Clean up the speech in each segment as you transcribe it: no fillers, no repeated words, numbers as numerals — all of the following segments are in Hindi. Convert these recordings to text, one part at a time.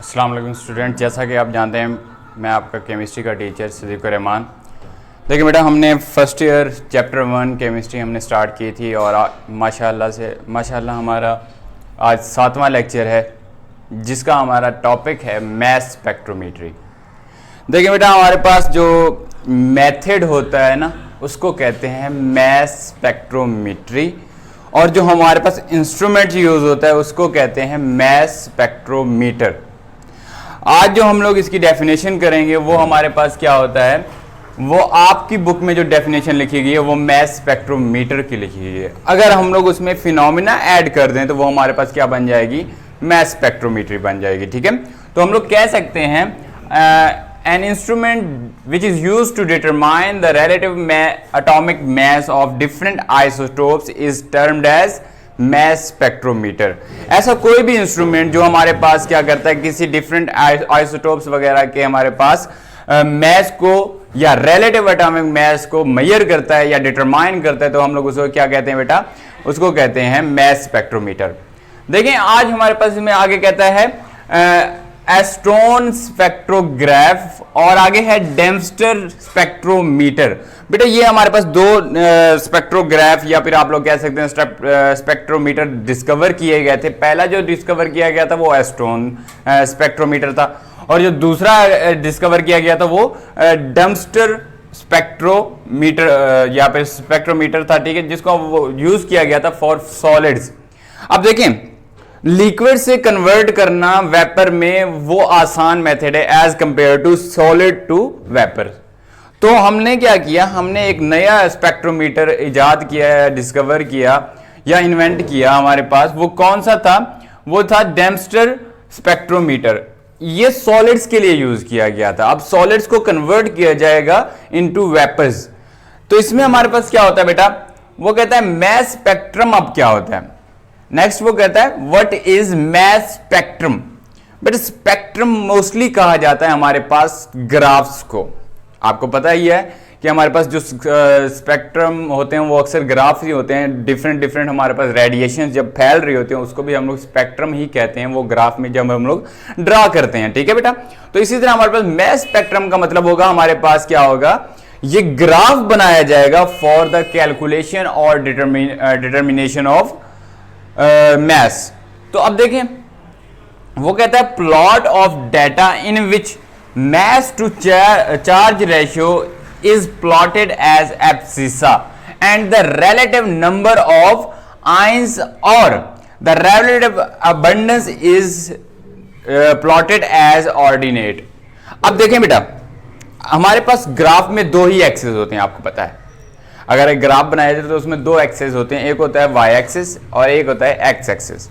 अस्सलाम वालेकुम स्टूडेंट, जैसा कि आप जानते हैं मैं आपका केमिस्ट्री का टीचर सिद्दीकुर रहमान। देखिए बेटा, हमने फर्स्ट ईयर चैप्टर 1 केमिस्ट्री हमने स्टार्ट की थी और माशाल्लाह हमारा आज 7वां लेक्चर है जिसका हमारा टॉपिक है मैस स्पेक्ट्रोमेट्री। देखिए बेटा, हमारे पास जो मेथड होता है ना उसको कहते हैं मैस स्पेक्ट्रोमेट्री, और जो हमारे पास इंस्ट्रूमेंट यूज होता है उसको कहते हैं मैस स्पेक्ट्रोमीटर। आज जो हम लोग इसकी डेफिनेशन करेंगे वो हमारे पास क्या होता है, वो आपकी बुक में जो डेफिनेशन लिखी गई है वो मैस स्पेक्ट्रोमीटर की लिखी गई है। अगर हम लोग उसमें फिनोमिना ऐड कर दें तो वो हमारे पास क्या बन जाएगी, मैस स्पेक्ट्रोमेट्री बन जाएगी। ठीक है, तो हम लोग कह सकते हैं an instrument which is used to determine the relative atomic mass of different isotopes is termed as mass spectrometer। ऐसा कोई भी इंस्ट्रूमेंट जो हमारे पास क्या करता है, किसी डिफरेंट आइसोटोप्स वगैरह के हमारे पास मैस को या रिलेटिव एटॉमिक मैस को मेजर करता है या डिटरमाइन करता है, तो हम लोग उसको क्या कहते हैं बेटा, उसको कहते हैं मैस स्पेक्ट्रोमीटर। देखें आज हमारे पास इसमें आगे कहता है एस्ट्रोन स्पेक्ट्रोग्राफ और आगे है डेम्स्टर स्पेक्ट्रोमीटर। बेटा ये हमारे पास दो स्पेक्ट्रोग्राफ या फिर आप लोग कह सकते हैं स्पेक्ट्रोमीटर डिस्कवर किए गए थे। पहला जो डिस्कवर किया गया था वो एस्ट्रोन स्पेक्ट्रोमीटर था, और जो दूसरा डिस्कवर किया गया था वो डेम्स्टर स्पेक्ट्रोमीटर या फिर स्पेक्ट्रोमीटर था। ठीक है, जिसको यूज किया गया था फॉर सॉलिड्स। अब देखें, लिक्विड से कन्वर्ट करना वेपर में वो आसान मेथड है as compare to solid to vapour. तो हमने क्या किया, हमने एक नया स्पेक्ट्रोमीटर इजाद किया, डिस्कवर किया या इन्वेंट किया। हमारे पास वो कौन सा था, वो था डेम्स्टर स्पेक्ट्रोमीटर। ये सॉलिड्स के लिए यूज किया गया था। अब सॉलिड्स को कन्वर्ट किया जाएगा इनटू वेपर्स। तो इसमें हमारे पास क्या होता है बेटा, वो कहता है मैस स्पेक्ट्रम। अब क्या होता है नेक्स्ट, वो कहता है what is mass spectrum. But spectrum mostly कहा जाता है हमारे पास ग्राफ्स को। आपको पता ही है कि हमारे पास जो स्पेक्ट्रम होते हैं वो अक्सर ग्राफ ही होते हैं। डिफरेंट हमारे पास रेडिएशन जब फैल रही होती है उसको भी हम लोग स्पेक्ट्रम ही कहते हैं, वो ग्राफ में जब हम लोग ड्रा करते हैं। ठीक है बेटा, तो इसी तरह हमारे पास मैस स्पेक्ट्रम का मतलब होगा हमारे पास क्या होगा, ये ग्राफ बनाया जाएगा फॉर द कैलकुलेशन और डिटर्मिनेशन ऑफ मैस। तो अब देखें, वो कहता है plot of data in which mass to charge ratio is plotted as abscissa and the relative number of ions और the relative abundance is plotted as ordinate. अब देखें बेटा, हमारे पास ग्राफ में दो ही एक्सिस होते हैं, आपको पता है। अगर एक ग्राफ बनाया जाए तो उसमें दो एक्सिस होते हैं, एक होता है वाई एक्सिस और एक होता है एक्स एक्सिस।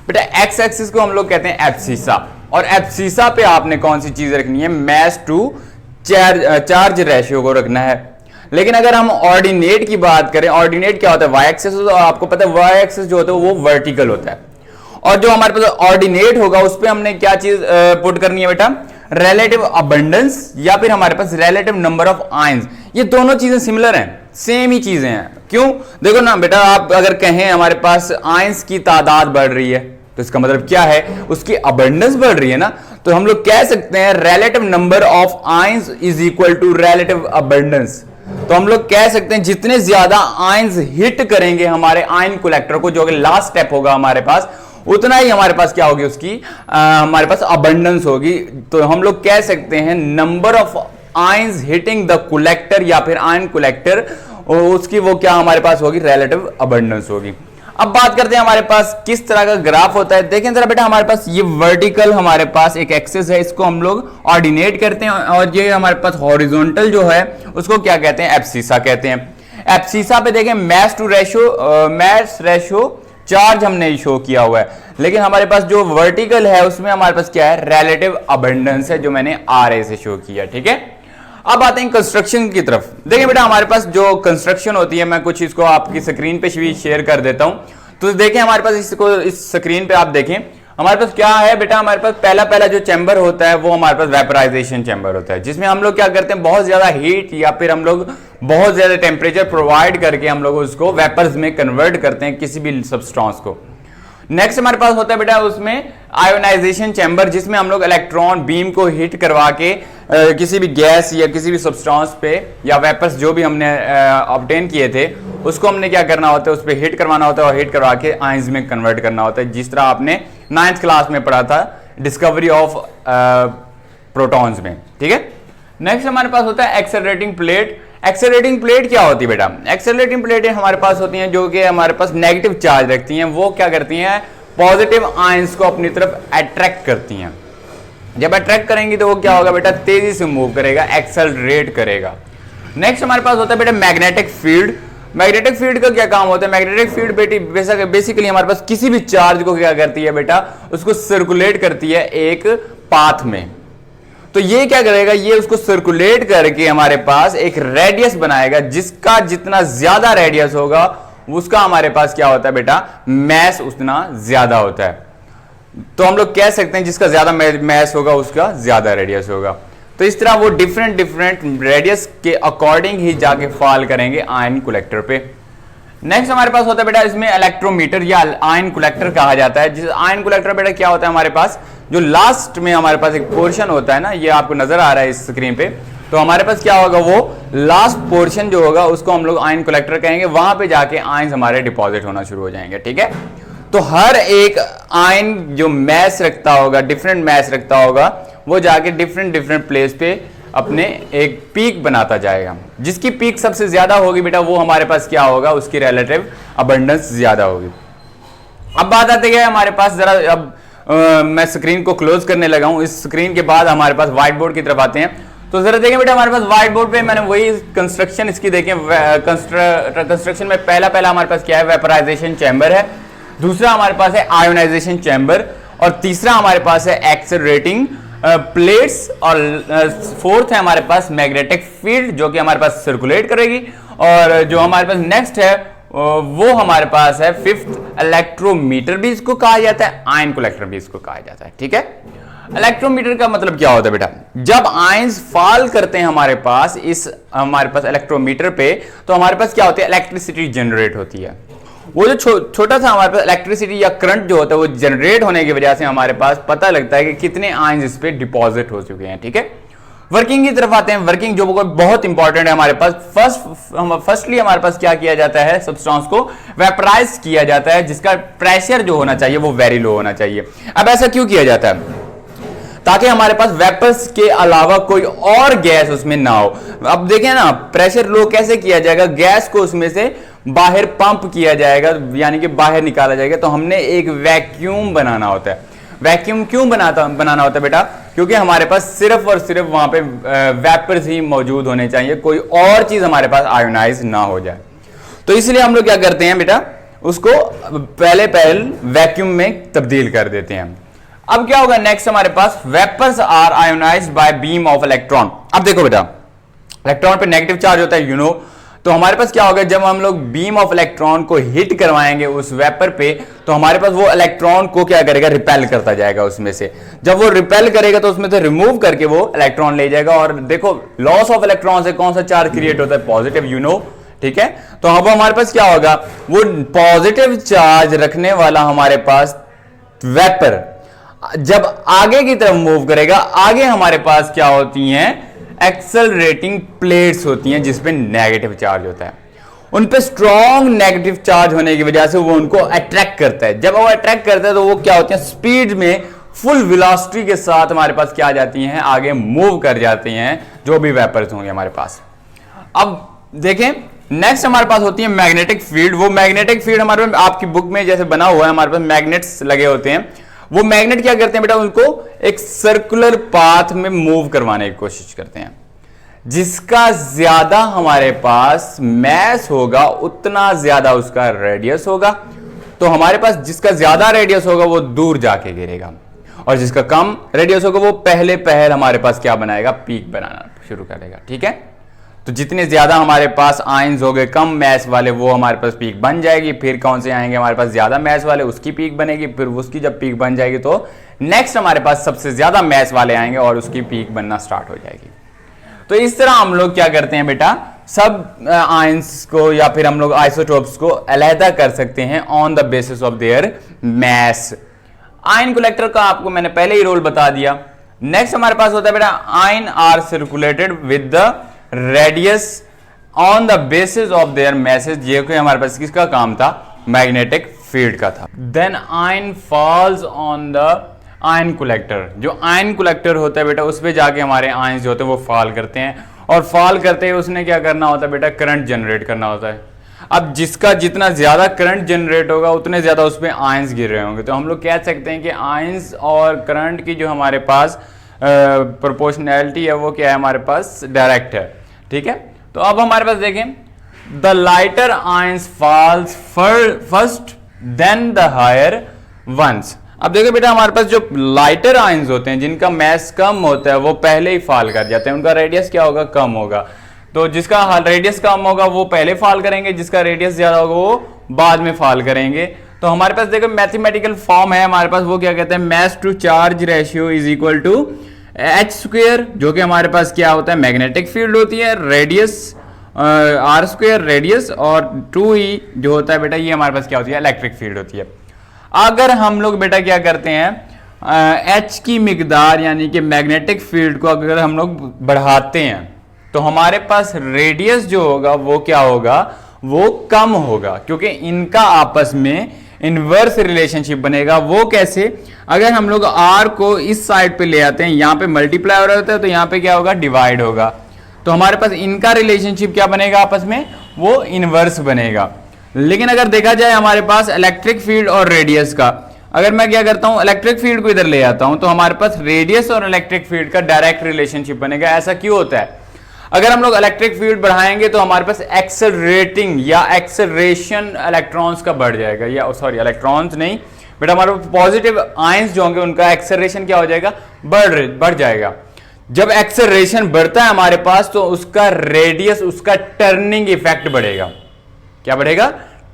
बेटा एक्स एक्सिस को हम लोग कहते हैं एब्सिसा, और एब्सिसा पे आपने कौन सी चीज रखनी है, मैस टू चार्ज रेशियो को रखना है। लेकिन अगर हम ऑर्डिनेट की बात करें, ऑर्डिनेट क्या होता है, वाई एक्सिस, तो आपको पता है वाई एक्सिस जो होता है वो वर्टिकल होता है, और जो हमारे पास ऑर्डिनेट होगा उस पर हमने क्या चीज पुट करनी है बेटा, रिलेटिव अबंडेंस या फिर हमारे पास रिलेटिव नंबर ऑफ आयंस। ये दोनों चीजें सिमिलर हैं, सेम ही चीजें हैं। क्यों, देखो ना बेटा, आप अगर कहें हमारे पास आयंस की तादाद बढ़ रही है तो इसका मतलब क्या है, उसकी अबंडेंस बढ़ रही है ना। तो हम लोग कह सकते हैं relative number of ions is equal to relative abundance. तो हम लोग कह सकते हैं जितने ज्यादा आयंस हिट करेंगे हमारे आयन कलेक्टर को, जो कि लास्ट स्टेप होगा हमारे पास, उतना ही हमारे पास क्या होगी, उसकी हमारे पास अबंडेंस होगी। तो हम लोग कह सकते हैं number of ions hitting the collector या फिर आयन कलेक्टर, उसकी वो क्या हमारे पास होगी, रिलेटिव अबंडेंस होगी। अब बात करते हैं हमारे पास किस तरह का ग्राफ होता है। देखें जरा बेटा, हमारे पास ये वर्टिकल हमारे पास एक एक्सिस है, इसको हम लोग ऑर्डिनेट करते हैं, और ये हमारे पास हॉरिजॉन्टल जो है उसको क्या कहते हैं, एब्सिसा कहते हैं। एब्सिसा पे देखें mass to ratio, mass ratio charge हमने शो किया हुआ है, लेकिन हमारे पास जो वर्टिकल है उसमें हमारे पास क्या है, रिलेटिव अबंडेंस है, जो मैंने आरए से शो किया। ठीक है, अब आते हैं कंस्ट्रक्शन की तरफ। देखिए बेटा, हमारे पास जो कंस्ट्रक्शन होती है, मैं कुछ इसको आपकी स्क्रीन पे भी शेयर कर देता हूं। तो देखें हमारे पास इसको, इस स्क्रीन पे आप देखें हमारे पास क्या है बेटा, हमारे पास पहला जो चैम्बर होता है वो हमारे पास वेपराइजेशन चैम्बर होता है, जिसमें हम लोग क्या करते हैं, बहुत ज्यादा हीट या फिर हम लोग बहुत ज्यादा टेम्परेचर प्रोवाइड करके हम लोग उसको वेपर्स में कन्वर्ट करते हैं किसी भी सब्सटेंस को। नेक्स्ट हमारे पास होता है बेटा उसमें आयोनाइजेशन चैम्बर, जिसमें हम लोग इलेक्ट्रॉन बीम को हिट करवा के किसी भी गैस या किसी भी सब्सटेंस पे या वेपर्स जो भी हमने ऑब्टेन किए थे उसको हमने क्या करना होता है, उस पर हिट करवाना होता है और हिट करवा के आयंस में कन्वर्ट करना होता है, जिस तरह आपने 9th क्लास में पढ़ा था डिस्कवरी ऑफ प्रोटॉन्स में। ठीक है, नेक्स्ट हमारे पास होता है एक्सेलरेटिंग प्लेट। एक्सेलरेटिंग प्लेट क्या होती है बेटा? एक्सेलरेटिंग प्लेट हमारे पास होती हैं जो कि हमारे पास नेगेटिव चार्ज रखती हैं। वो क्या करती हैं, पॉजिटिव आयंस को अपनी तरफ अट्रैक्ट करती हैं। जब अट्रैक्ट करेंगी तो वो क्या होगा बेटा, तेजी से मूव करेगा, एक्सेलरेट करेगा। नेक्स्ट हमारे पास होता है बेटा मैग्नेटिक फील्ड। मैग्नेटिक फील्ड का क्या काम होता है? मैग्नेटिक फील्ड बेसिकली हमारे पास किसी भी चार्ज को क्या करती है बेटा, उसको सर्कुलेट करती है एक पाथ में। तो ये क्या करेगा, ये उसको सर्कुलेट करके हमारे पास एक रेडियस बनाएगा, जिसका जितना ज्यादा रेडियस होगा उसका हमारे पास क्या होता है बेटा, मैस उतना ज्यादा होता है। तो हम लोग कह सकते हैं जिसका ज्यादा मैस होगा उसका ज्यादा रेडियस होगा। तो इस तरह वो डिफरेंट रेडियस के अकॉर्डिंग ही जाके फॉल करेंगे आयन कलेक्टर पे। नेक्स्ट हमारे पास होता है बेटा इसमें इलेक्ट्रोमीटर या आयन कलेक्टर कहा जाता है। जिस आयन कलेक्टर बेटा क्या होता है, हमारे पास जो लास्ट में हमारे पास एक पोर्शन होता है ना, ये आपको नजर आ रहा है इस स्क्रीन पे, तो हमारे पास क्या होगा, वो लास्ट पोर्शन जो होगा उसको हम लोग आयन कलेक्टर कहेंगे। वहां पे जाके आयन हमारे डिपॉजिट होना शुरू हो जाएंगे। ठीक है, तो हर एक आयन जो मैस रखता होगा, डिफरेंट मैस रखता होगा, वो जाके डिफरेंट प्लेस पे अपने एक पीक बनाता जाएगा। जिसकी पीक सबसे ज्यादा होगी बेटा वो हमारे पास क्या होगा, उसकी रिलेटिव अबंडेंस ज्यादा होगी। अब बात आती है हमारे पास, जरा अब मैं स्क्रीन को क्लोज करने लगा हूं। इस स्क्रीन के बाद हमारे पास व्हाइट बोर्ड की तरफ आते हैं। तो जरा देखें बेटा, हमारे पास व्हाइट बोर्ड पे मैंने वही कंस्ट्रक्शन इसकी देखें। कंस्ट्रक्शन में पहला हमारे पास क्या है, वेपराइजेशन चैम्बर है। दूसरा हमारे पास है आयोनाइजेशन चैम्बर, और तीसरा हमारे पास है एक्सेलरेटिंग प्लेट्स, और फोर्थ है हमारे पास मैग्नेटिक फील्ड जो कि हमारे पास सर्कुलेट करेगी, और जो हमारे पास नेक्स्ट है वो हमारे पास है फिफ्थ इलेक्ट्रोमीटर भी इसको कहा जाता है, आयन कलेक्टर भी इसको कहा जाता है। ठीक है, इलेक्ट्रोमीटर का मतलब क्या होता है बेटा, जब आयंस फॉल करते हैं हमारे पास इलेक्ट्रोमीटर पे, तो हमारे पास क्या होती है, इलेक्ट्रिसिटी जनरेट होती है। वो जो छोटा सा हमारे पास इलेक्ट्रिसिटी या करंट जो होता है वो जनरेट होने की वजह से हमारे पास पता लगता है कि कितने आयंस इस पे डिपॉजिट हो चुके हैं। ठीक है, वर्किंग की तरफ आते हैं। वर्किंग जो बहुत इंपॉर्टेंट है हमारे पास। फर्स्टली हमारे पास क्या किया जाता है, सब्सटेंस को वेपराइज किया जाता है, जिसका प्रेशर जो होना चाहिए वो वेरी लो होना चाहिए। अब ऐसा क्यों किया जाता है, ताकि हमारे पास वेपर्स के अलावा कोई और गैस उसमें ना हो। अब देखें ना, प्रेशर लो कैसे किया जाएगा, गैस को उसमें से बाहर पंप किया जाएगा, यानी कि बाहर निकाला जाएगा। तो हमने एक वैक्यूम बनाना होता है। वैक्यूम क्यों बनाना होता है बेटा, क्योंकि हमारे पास सिर्फ और सिर्फ वहां पे वेपर्स ही मौजूद होने चाहिए, कोई और चीज हमारे पास आयोनाइज ना हो जाए। तो इसलिए हम लोग क्या करते हैं बेटा, उसको पहले वैक्यूम में तब्दील कर देते हैं। अब क्या होगा नेक्स्ट, हमारे पास vapours are ionised by beam of electron. अब देखो बेटा, इलेक्ट्रॉन पे नेगेटिव चार्ज होता है तो हमारे पास क्या होगा, जब हम लोग बीम ऑफ इलेक्ट्रॉन को हिट करवाएंगे उस वेपर पे, तो हमारे पास वो इलेक्ट्रॉन को क्या करेगा, रिपेल करता जाएगा उसमें से। जब वो रिपेल करेगा तो उसमें से रिमूव करके वो इलेक्ट्रॉन ले जाएगा। और देखो, लॉस ऑफ इलेक्ट्रॉन से कौन सा चार्ज क्रिएट होता है, पॉजिटिव, ठीक है। तो अब हमारे पास क्या होगा, वो पॉजिटिव चार्ज रखने वाला हमारे पास वेपर जब आगे की तरफ मूव करेगा, आगे हमारे पास क्या होती हैं, एक्सेलरेटिंग प्लेट्स होती हैं जिसपे नेगेटिव चार्ज होता है। उन पे स्ट्रॉन्ग नेगेटिव चार्ज होने की वजह से वो उनको अट्रैक्ट करता है। जब वो अट्रैक्ट करता है तो वो क्या होती है, स्पीड में फुल वेलोसिटी के साथ हमारे पास क्या आ जाती हैं, आगे मूव कर जाती हैं जो भी वेपर्स होंगे हमारे पास। अब देखें, नेक्स्ट हमारे पास होती है मैग्नेटिक फील्ड। वो मैग्नेटिक फील्ड हमारे आपकी बुक में जैसे बना हुआ है, हमारे पास मैग्नेट्स लगे होते हैं। वो मैग्नेट क्या करते हैं बेटा, उनको एक सर्कुलर पाथ में मूव करवाने की कोशिश करते हैं। जिसका ज्यादा हमारे पास मैस होगा उतना ज्यादा उसका रेडियस होगा। तो हमारे पास जिसका ज्यादा रेडियस होगा वो दूर जाके गिरेगा, और जिसका कम रेडियस होगा वो पहले हमारे पास क्या बनाएगा, पीक बनाना शुरू करेगा। ठीक है, तो जितने ज्यादा हमारे पास आयंस हो गए कम मैस वाले, वो हमारे पास पीक बन जाएगी। फिर कौन से आएंगे हमारे पास ज्यादा मैस वाले, उसकी पीक बनेगी। फिर उसकी जब पीक बन जाएगी तो नेक्स्ट हमारे पास सबसे ज्यादा मैस वाले आएंगे और उसकी पीक बनना स्टार्ट हो जाएगी। तो इस तरह हम लोग क्या करते हैं बेटा, सब आयंस को या फिर हम लोग आइसोटोप्स को अलहदा कर सकते हैं on the basis of their mass. Ion collector का आपको मैंने पहले ही रोल बता दिया। नेक्स्ट हमारे पास होता है बेटा ion are circulated with the radius on the basis of their masses. ये कि हमारे पास किसका काम था, मैग्नेटिक फील्ड का था। Then ion falls on the ion collector. जो आयन कलेक्टर होता है बेटा उस पे जाके हमारे आयंस जो होते हैं वो फॉल करते हैं, और फॉल करते हैं उसने क्या करना होता है बेटा, करंट जनरेट करना होता है। अब जिसका जितना ज्यादा करंट जनरेट होगा उतने ज्यादा उसमें आयंस गिर रहे होंगे। तो हम लोग कह सकते हैं कि आयंस और करंट की जो हमारे पास प्रोपोर्शनैलिटी है वो क्या है, हमारे पास डायरेक्ट है। ठीक है, तो अब हमारे पास देखें the lighter ions falls first then the higher ones. अब देखो बेटा हमारे पास जो लाइटर आयंस होते हैं जिनका मैस कम होता है वो पहले ही फॉल कर जाते हैं, उनका रेडियस क्या होगा, कम होगा। तो जिसका रेडियस कम होगा वो पहले फॉल करेंगे, जिसका रेडियस ज्यादा होगा वो बाद में फॉल करेंगे। तो हमारे पास देखो मैथमेटिकल फॉर्म है हमारे पास, वो क्या कहते हैं, mass to charge ratio is equal to H square, जो कि हमारे पास क्या होता है, मैग्नेटिक फील्ड होती है, रेडियस आर स्क्वायर रेडियस, और 2e जो होता है बेटा ये हमारे पास क्या होती है, इलेक्ट्रिक फील्ड होती है। अगर हम लोग बेटा क्या करते हैं एच की मिकदार यानी कि मैग्नेटिक फील्ड को अगर हम लोग बढ़ाते हैं तो हमारे पास रेडियस जो होगा वो क्या होगा, वो कम होगा, क्योंकि इनका आपस में इनवर्स रिलेशनशिप बनेगा। वो कैसे, अगर हम लोग आर को इस साइड पे ले आते हैं, यहां पे मल्टीप्लाई हो रहा होता है तो यहां पे क्या होगा, डिवाइड होगा। तो हमारे पास इनका रिलेशनशिप क्या बनेगा आपस में, वो इनवर्स बनेगा। लेकिन अगर देखा जाए हमारे पास इलेक्ट्रिक फील्ड और रेडियस का, अगर मैं क्या करता हूं इलेक्ट्रिक फील्ड को इधर ले आता हूं तो हमारे पास रेडियस और इलेक्ट्रिक फील्ड का डायरेक्ट रिलेशनशिप बनेगा। ऐसा क्यों होता है, अगर हम लोग इलेक्ट्रिक फील्ड बढ़ाएंगे तो हमारे पास एक्सेलरेटिंग या एक्सेलरेशन इलेक्ट्रॉन्स का बढ़ जाएगा, या सॉरी इलेक्ट्रॉन्स नहीं बेटा, हमारे पास पॉजिटिव आयंस जो होंगे उनका एक्सेलरेशन क्या हो जाएगा, बढ़ जाएगा। जब एक्सेलरेशन बढ़ता है हमारे पास तो उसका रेडियस, उसका टर्निंग इफेक्ट बढ़ेगा। क्या बढ़ेगा,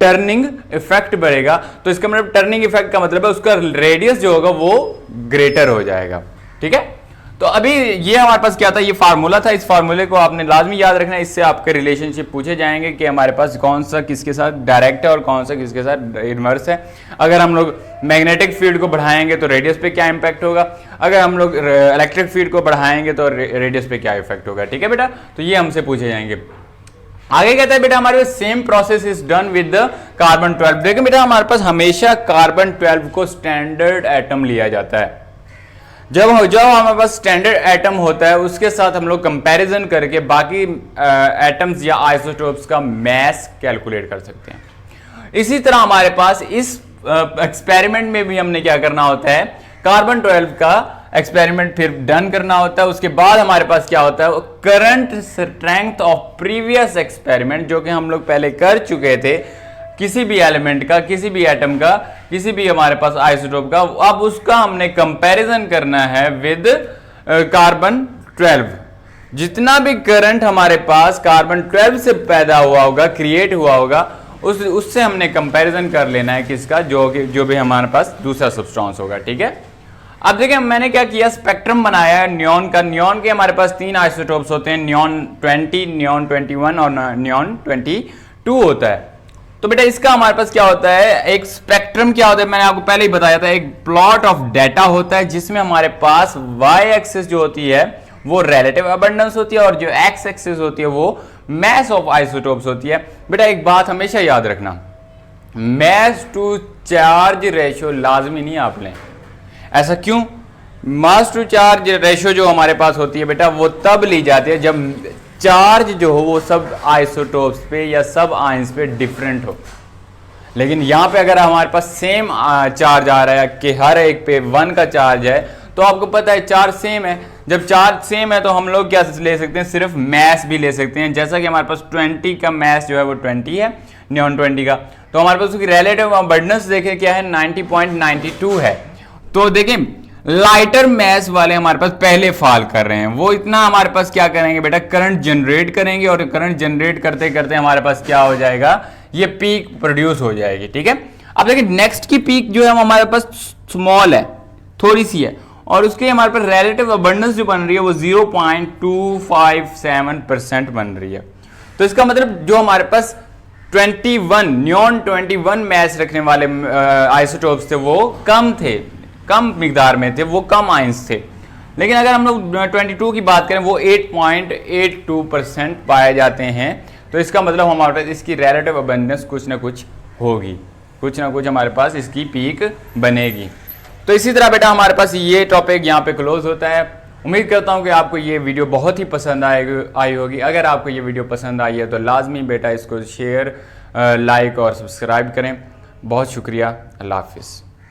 टर्निंग इफेक्ट बढ़ेगा। तो इसका मतलब टर्निंग इफेक्ट का मतलब है उसका रेडियस जो होगा वो ग्रेटर हो जाएगा। ठीक है, तो अभी ये हमारे पास क्या था, ये फार्मूला था, इस फार्मूले को आपने लाजमी याद रखना है, इससे आपके रिलेशनशिप पूछे जाएंगे कि हमारे पास कौन सा किसके साथ डायरेक्ट है और कौन सा किसके साथ इनवर्स है। अगर हम लोग मैग्नेटिक फील्ड को बढ़ाएंगे तो रेडियस पे क्या इंपैक्ट होगा, अगर हम लोग इलेक्ट्रिक फील्ड को बढ़ाएंगे तो रेडियस पे क्या इफेक्ट होगा। ठीक है बेटा, तो ये हमसे पूछे जाएंगे। आगे कहता है बेटा हमारे पास same process is done with the carbon 12। देखिए बेटा हमारे पास हमेशा कार्बन 12 को स्टैंडर्ड एटम लिया जाता है। जब हमारे पास स्टैंडर्ड एटम होता है उसके साथ हम लोग कंपैरिजन करके बाकी एटम्स या आइसोटोप्स का मैस कैलकुलेट कर सकते हैं। इसी तरह हमारे पास इस एक्सपेरिमेंट में भी हमने क्या करना होता है, कार्बन 12 का एक्सपेरिमेंट फिर डन करना होता है। उसके बाद हमारे पास क्या होता है, current strength of previous experiment, जो कि हम लोग पहले कर चुके थे किसी भी एलिमेंट का, किसी भी एटम का, किसी भी हमारे पास आइसोटोप का, अब उसका हमने कंपैरिजन करना है विद कार्बन 12। जितना भी करंट हमारे पास कार्बन 12 से पैदा हुआ होगा, क्रिएट हुआ होगा, उससे हमने कंपैरिजन कर लेना है किसका, जो भी हमारे पास दूसरा सब्सटेंस होगा। ठीक है, अब देखिए मैंने क्या किया, स्पेक्ट्रम बनाया है नियॉन का। नियॉन के हमारे पास 3 आइसोटोप्स होते हैं, नियॉन 20, नियॉन 21 और नियॉन 22 होता है। तो बेटा इसका हमारे पास क्या होता है, एक स्पेक्ट्रम क्या होता है, मैंने आपको पहले ही बताया था, एक प्लॉट ऑफ डाटा होता है जिसमें हमारे पास y एक्सिस जो होती है वो रिलेटिव अबंडेंस होती है और जो x एक्सिस होती है वो मैस ऑफ आइसोटोप्स होती है। बेटा एक बात हमेशा याद रखना, मैस टू चार्ज रेशियो लाजमी नहीं आप लें। ऐसा क्यों, मास टू चार्ज रेशियो जो हमारे पास होती है बेटा वो तब ली जाती है जब चार्ज जो हो वो सब आइसोटोप्स पे या सब आयंस पे डिफरेंट हो। लेकिन यहाँ पे अगर हमारे पास सेम चार्ज आ रहा है कि हर एक पे 1 का चार्ज है, तो आपको पता है चार्ज सेम है। जब चार्ज सेम है तो हम लोग क्या ले सकते हैं, सिर्फ मैस भी ले सकते हैं। जैसा कि हमारे पास 20 का मैस जो है वो 20 है, नियॉन 20 का, तो हमारे पास उसकी रिलेटिव अबंडेंस देखें क्या है, 90.92 है। तो देखें लाइटर मैस वाले हमारे पास पहले फॉल कर रहे हैं, वो इतना हमारे पास क्या करेंगे बेटा, करंट जनरेट करेंगे, और करंट जनरेट करते करते हमारे पास क्या हो जाएगा, ये पीक प्रोड्यूस हो जाएगी। ठीक है, अब देखिए नेक्स्ट की पीक जो है हमारे पास स्मॉल है, थोड़ी सी है, और उसके हमारे पास रिलेटिव अबंडेंस जो बन रही है वो 0.257% बन रही है। तो इसका मतलब जो हमारे पास 21 न्यून 21 मैच रखने वाले आइसोटोप्स थे वो कम थे, कम मिकदार में थे, वो कम आयंस थे। लेकिन अगर हम लोग 22 की बात करें वो 8.82% पाए जाते हैं। तो इसका मतलब हमारे पास इसकी रिलेटिव अबंडेंस कुछ ना कुछ होगी, कुछ ना कुछ हमारे पास इसकी पीक बनेगी। तो इसी तरह बेटा हमारे पास ये टॉपिक यहाँ पे क्लोज होता है। उम्मीद करता हूँ कि आपको ये वीडियो बहुत ही पसंद आई होगी। अगर आपको ये वीडियो पसंद आई है तो लाजमी बेटा इसको शेयर, लाइक और सब्सक्राइब करें। बहुत शुक्रिया। अल्लाह हाफिज़।